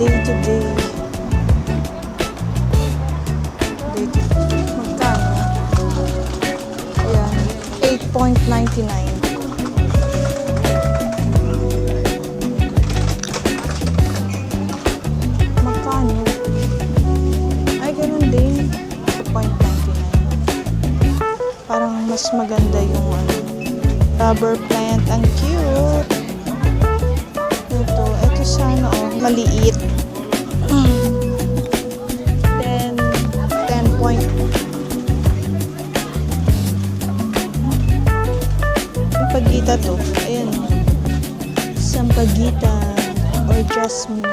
day-to-day. Magkano? Ayan, 8.99. Magkano? Ay, ganun din. 2.99. Parang mas maganda yung rubber plant. Ang cute. Ito sana maliit. Then 10 point. Sampagita to. Ayan. Sampagita or jasmine.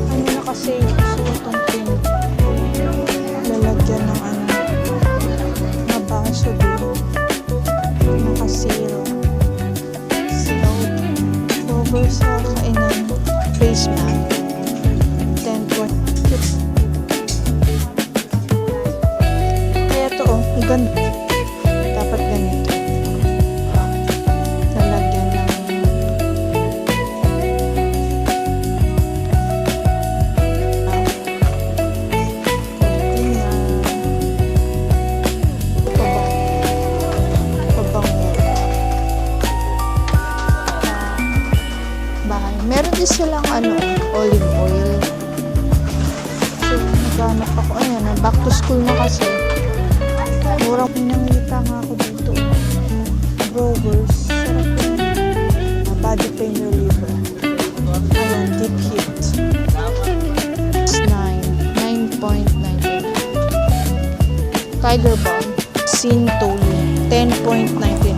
Ano na kasi itong print. Lalagyan ng nabaso din. Nakasiro. Over sa kainan face mask 10 point. Kaya ito ang ganda. Dapat ganito lalagyan ng meron din silang olive oil. So, naghanap ako. Ayan, back to school na kasi. Murang pinangita nga ako dito. Growers. Sarap yun. Body pain reliever. Ayan, deep heat. 9.99. Tiger Balm. Sintol. 10.99.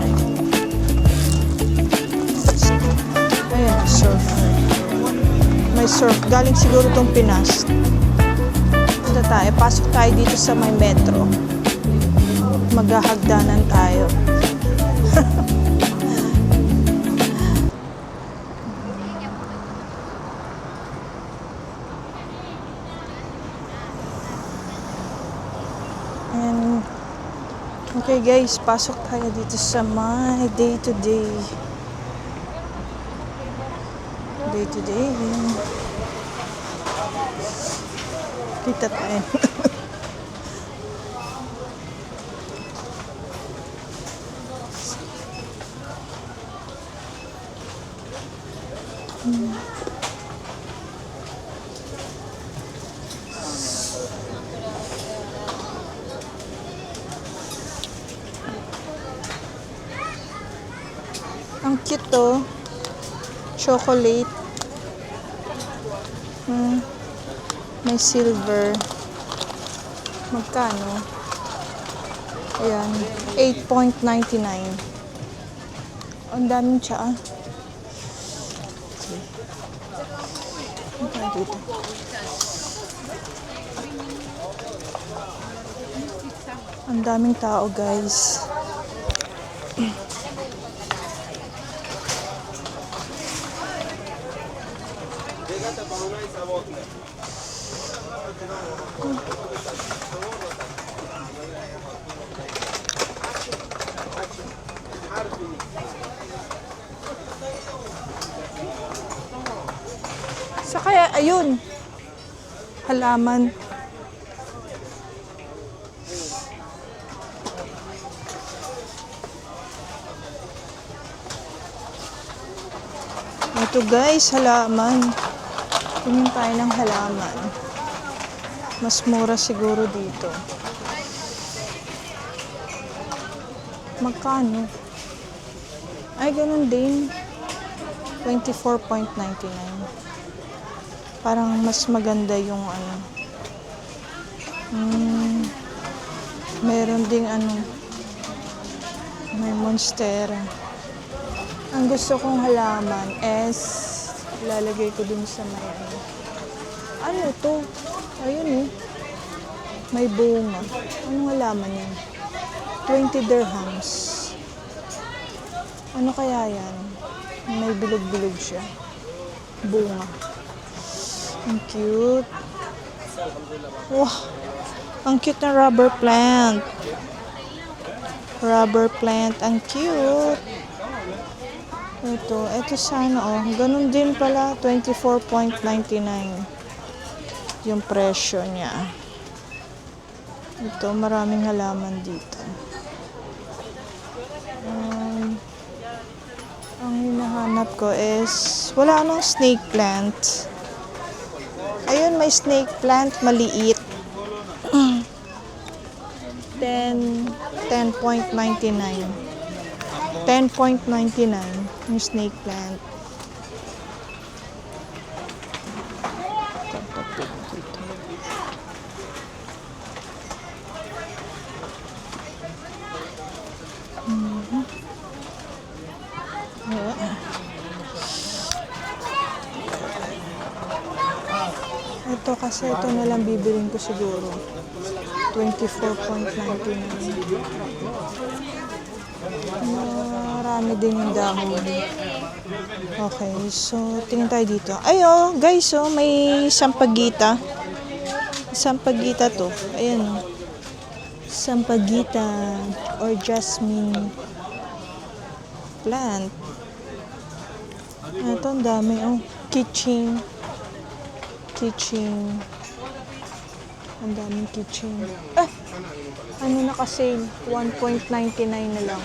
Ayan, surf. May surf. Galing siguro itong Pinas. Ito tayo. Pasok tayo dito sa may metro. Maghahagdanan tayo. And, okay guys, pasok tayo dito sa my day-to-day. Day-to-day. Kita tayo. Ang cute to. Chocolate. May silver. Magkano? Ayan. 8.99. Ang daming tsaa. Okay. Dito. Ang daming tao, guys. Sa kaya, ayun, halaman. Ito guys, halaman. Tingin tayo ng halaman. Mas mura siguro dito. Magkano? Ay, ganun din. 24.99. Parang mas maganda yung meron ding may monstera. Ang gusto kong halaman is lalagay ko dun sa may ano to? Ayun may bunga. Anong halaman yan? 20 dirhams. Ano kaya yan? May bilog-bilog siya. Bunga. Ang cute. Wow. Ang cute na rubber plant. Rubber plant. Ang cute. Ito sana oh. Ganun din pala, 24.99 yung presyo niya. Ito, maraming halaman dito. Ang hinahanap ko is, wala nang snake plant. Ayun, may snake plant, maliit. 10.99. 10.99 yung snake plant. Ito kasi ito na lang bibilin ko siguro. 24.99. Marami din yung dahon. Okay, so tingin tayo dito. Ay oh, guys, oh, may sampagita. Sampagita to. Ayan oh. Sampagita or jasmine plant. Ito ang dami oh. Kitchen. Ang daming kitchen. Ano naka-sale? 1.99 na lang.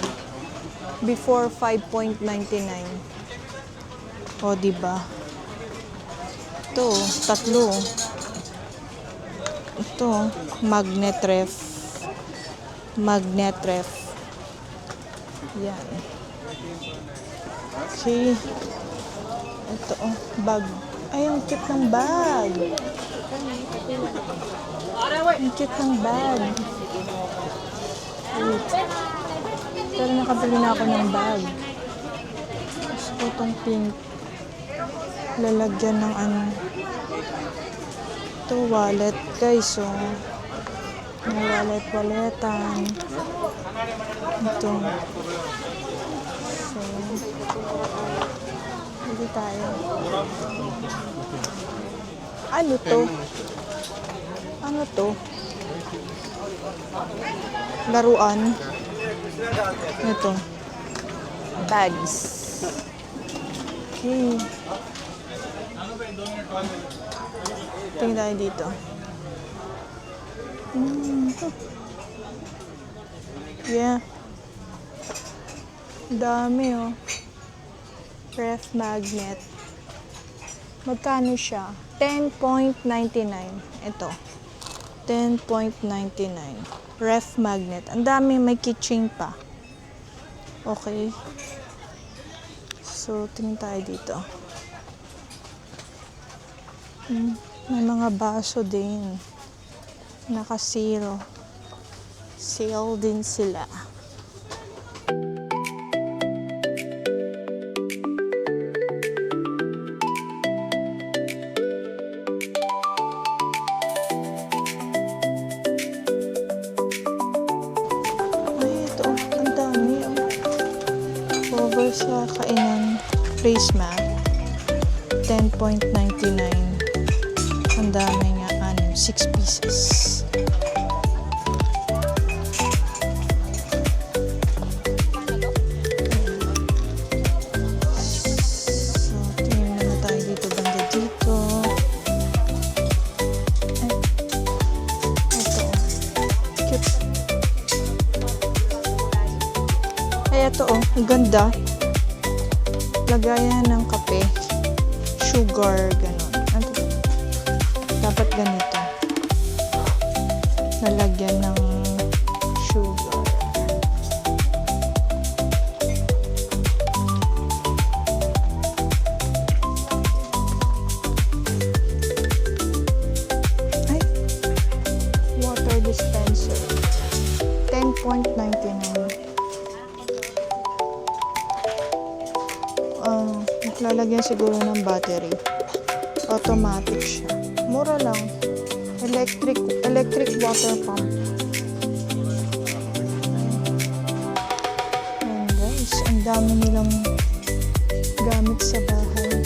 Before 5.99. O, diba? Ito, tatlo. Ito, magnet ref. Magnet ref. Yan. Okay. Ito, oh, bag. Ay, ang cute ng bag. Ang cute ng bag. Wait. Pero nakabili na ako ng bag. Gusto ko itong pink. Lalagyan ng ano. Ito, wallet. Guys, oh. May wallet-walletan. Ito. So, hindi tayo. Ano to? Ano to? Laruan. Ito. Bags. Okay. Tingin tayo dito. Yeah. Dami oh. Ref magnet. Magkano siya? 10.99. Ito. 10.99. Ref magnet. Ang dami, may keychain pa. Okay. So, tingin tayo dito. May mga baso din. Naka-zero. Sale din sila. Sa kainan face mat 10.99. Ang dami nga, 6 pieces. So, tingnan na tayo dito, banda dito. Ito. Cute. Ay, ito oh, ang ganda. Lagayan ng kape, sugar, gano'n. Dapat ganito. Nalagyan ng sugar. Ay, water dispenser. 10.99. Lalagyan siguro ng battery. Automatic siya. Mura lang. Electric water pump. Ayan guys, ang dami nilang gamit sa bahay.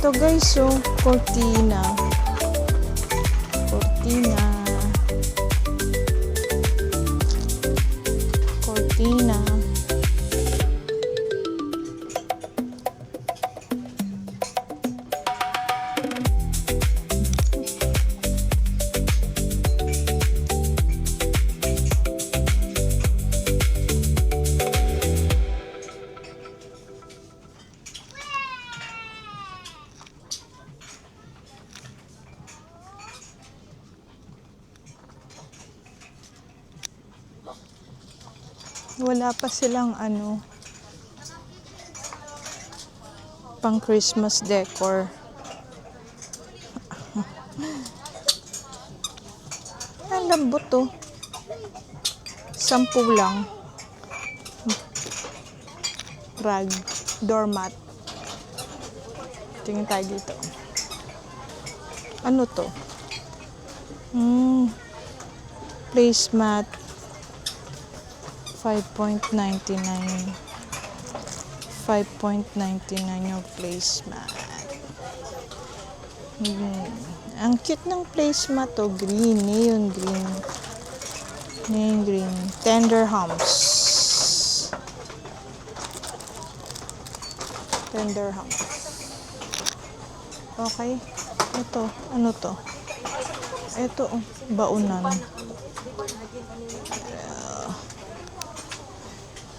Ito guys, so cortina. Cortina. Cortina. Wala pa silang pang Christmas decor. Ang lambot to. 10 lang. Rag. Doormat. Tingin tayo dito. Ano to? Placemat. 5.99. 5.99 yung placemat. Ang cute ng placemat to. Green. Neon green. Neon green. Tender humps. Tender humps. Okay. Ito. Ano to? Ito. Baunan.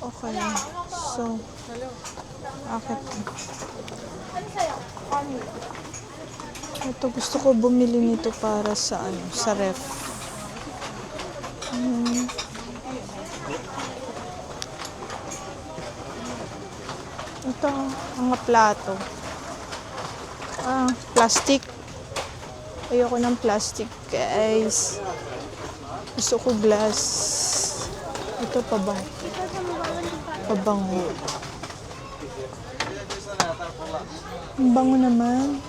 Okay. So, akit. Ito, gusto ko bumili nito para sa sa ref. Ito, mga plato. Plastic. Ayoko ng plastic, guys. Gusto ko glass. Ito pabango. Pabango. Ang bango naman.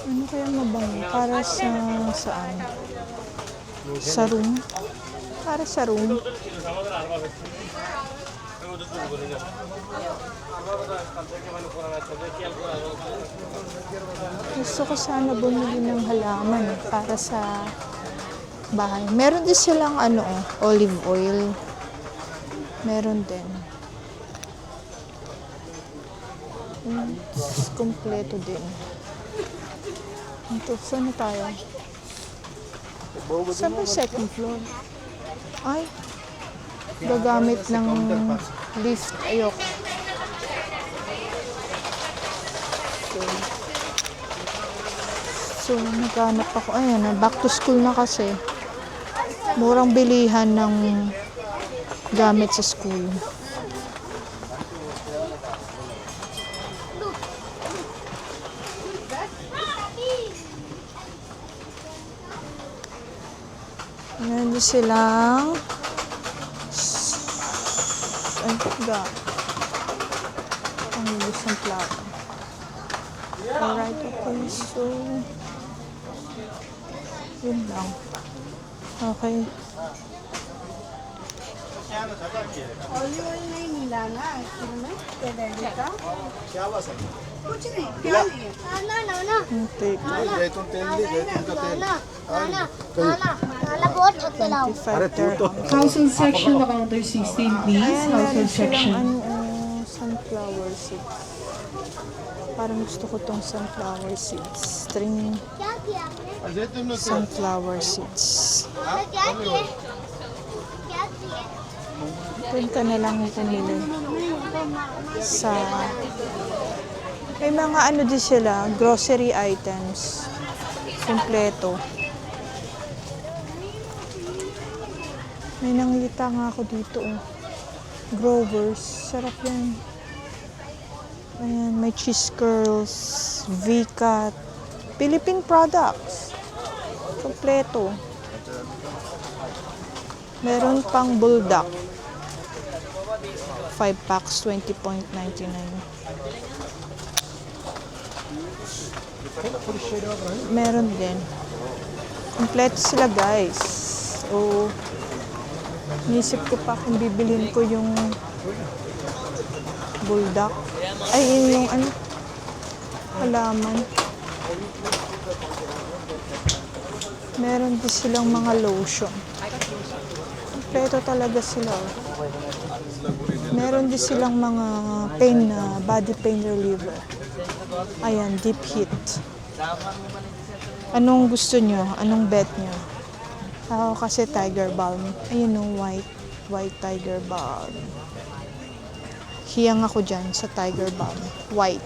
Ano kaya mabango? Para saan? Sa room? Para sa room. Gusto ko sana bumili ng halaman para sa bahay. Meron din silang olive oil. Meron din. Kompleto din. Ito, saan na tayo? Saan ba second floor? Ay, gagamit ng lift. Ayoko. So, naghanap ako. Ayan, back to school na kasi. Murang bilihan ng gamit sa school. Meron silang ang lubos ng plato. Alright, okay. So, yun lang. Okay. Olive oil नहीं मिला ना एक्चुअली में तेल डालने का कुछ नहीं क्या नहीं है नाना Okay. जैतून तेल ली जैतून का तेल नाना बहुत छत पे लाओ 25 dirham. Household section, counter 16, please. Ayan, Household meron silang section. sunflower seeds. Parang gusto ko tong sunflower seeds. String क्या किया आपने जैतून में sunflower seeds. क्या किए क्या किए Doon ka na lang pumili sa... May mga din sila, grocery items. Kompleto. May nangita nga ako dito. Growers. Sarap yan. Ayan, may cheese curls, V-cut, Philippine products. Kompleto. Meron pang bulldog. 5 packs, 20.99. Meron din. Kompleto sila, guys. So, nisip ko pa kung bibilhin ko yung bulldog. Ay, yung halaman. Meron din silang mga lotion. Kompleto talaga sila. Oh. Meron din silang mga pain na body pain reliever. Ayan, deep heat. Anong gusto nyo? Anong bet nyo? Ako kasi Tiger Balm. Ayun yung white Tiger Balm. Hiyang ako dyan sa Tiger Balm. White.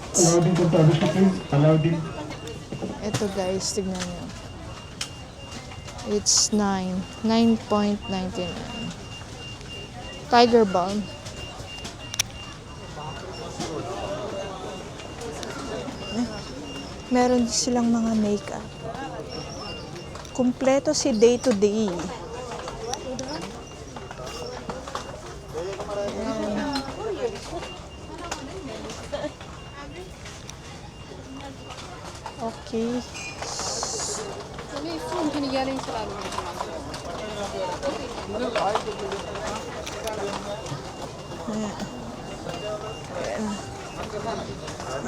Ito guys, tignan nyo. It's 9.99. Tiger Balm. Meron din silang mga makeup. Kumpleto si day to day. Okay.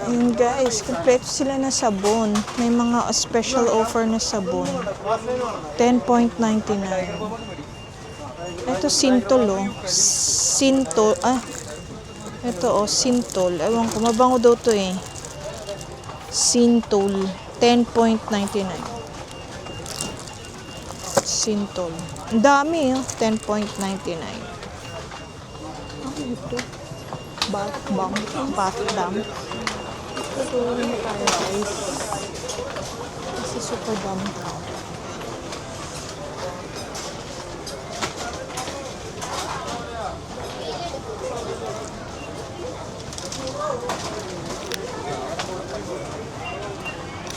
Ayun guys, kompleto sila na sabon. May mga special offer na sabon. 10.99. Ito Sintol oh. Sintol. Ito oh, Sintol. Ewan ko, mabango daw to eh. Sintol. 10.99. Sintol. Ang dami oh. 10.99. Ito. Bath bomb. Tutuloy na tayo guys. Kasi super dami.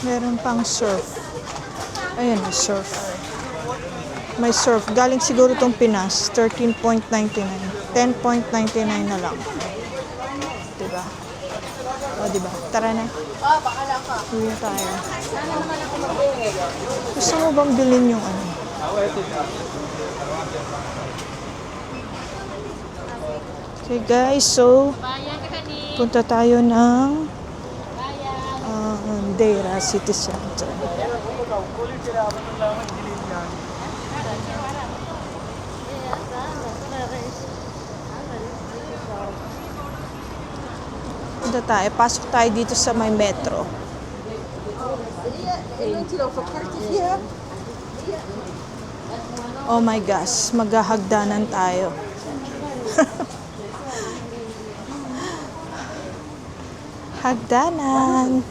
Meron pang surf. Ayan, surf. May surf. Galing siguro itong Pinas. 13.99. 10.99 na lang. Diba? O, diba? Tara na. Uwi na tayo. Gusto mo bang bilhin yung ano? Okay guys, so punta tayo ng Deira City Center. Punta tayo. Pasok tayo dito sa may metro. Oh my gosh, maghahagdanan tayo. Hagdanan.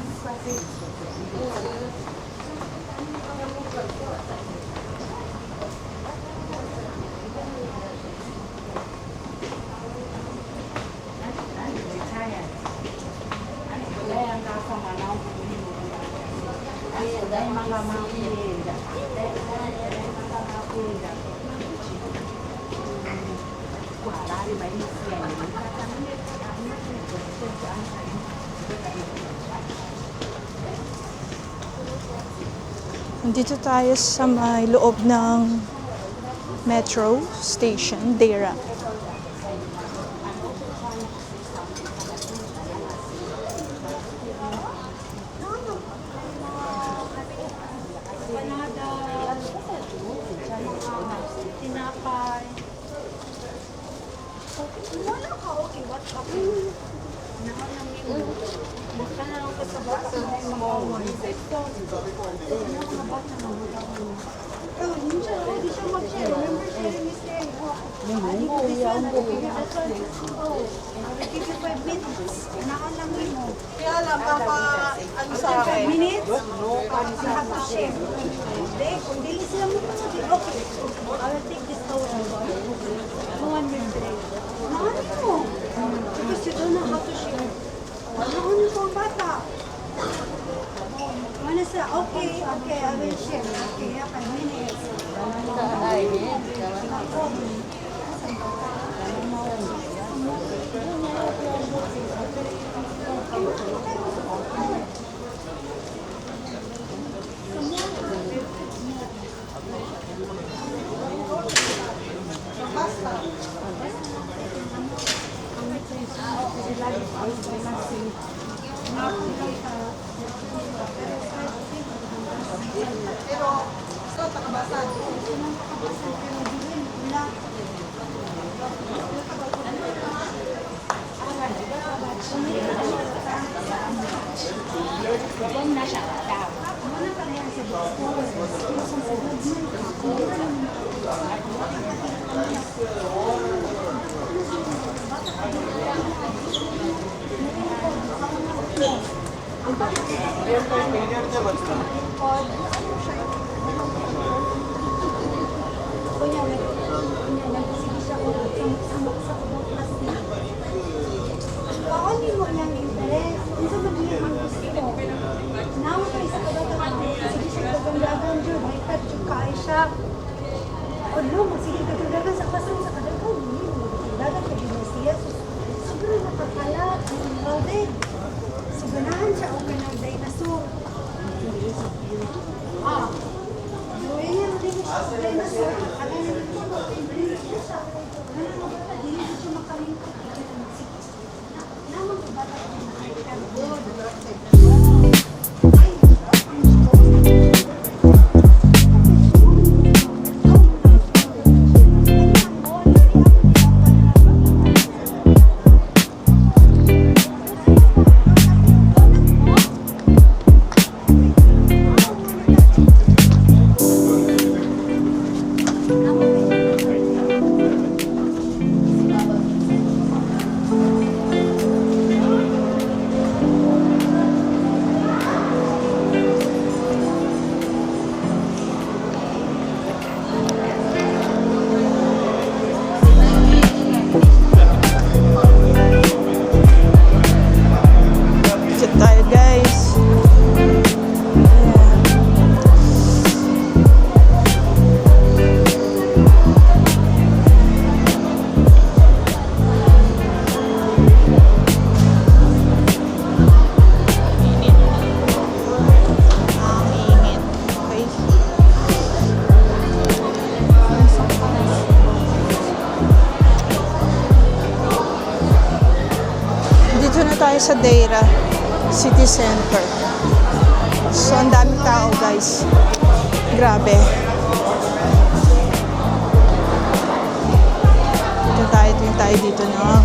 Dito tayo sa may loob ng metro station, Deira. Kaya lang, ano sa akin? 5 minutes? You have to share. Kung dili sila mo pa sabi, okay, I will take this total. No one will break. Ano? Because you don't know how to share. Ano ko ang bata? Ano sa, okay, I will share. Okay, 5 minutes. Paano mo niyang interest? Kung sa magiging ang gusto mo, naman kayo sa kadatahan, sige siya kagandagan dyan, may tatsyog kaya siya. Ano, sige kagandagan sa pasang sa kadatahan, hindi mo kagandagan ka din siya. Sobrang nakakalat, crowded. So, ganahan siya o kanang dinosaur. Ah, gawin niya, hindi mo siya dinosaur. Ano na dito mo, hindi siya siya. Ano mo ba, hindi siya makalingkot. Naman ko ba tayo nakikita good? Dito tayo guys. Dito na tayo sa Deira City Center. So, ang daming tao guys. Grabe. Dito tayo dito ng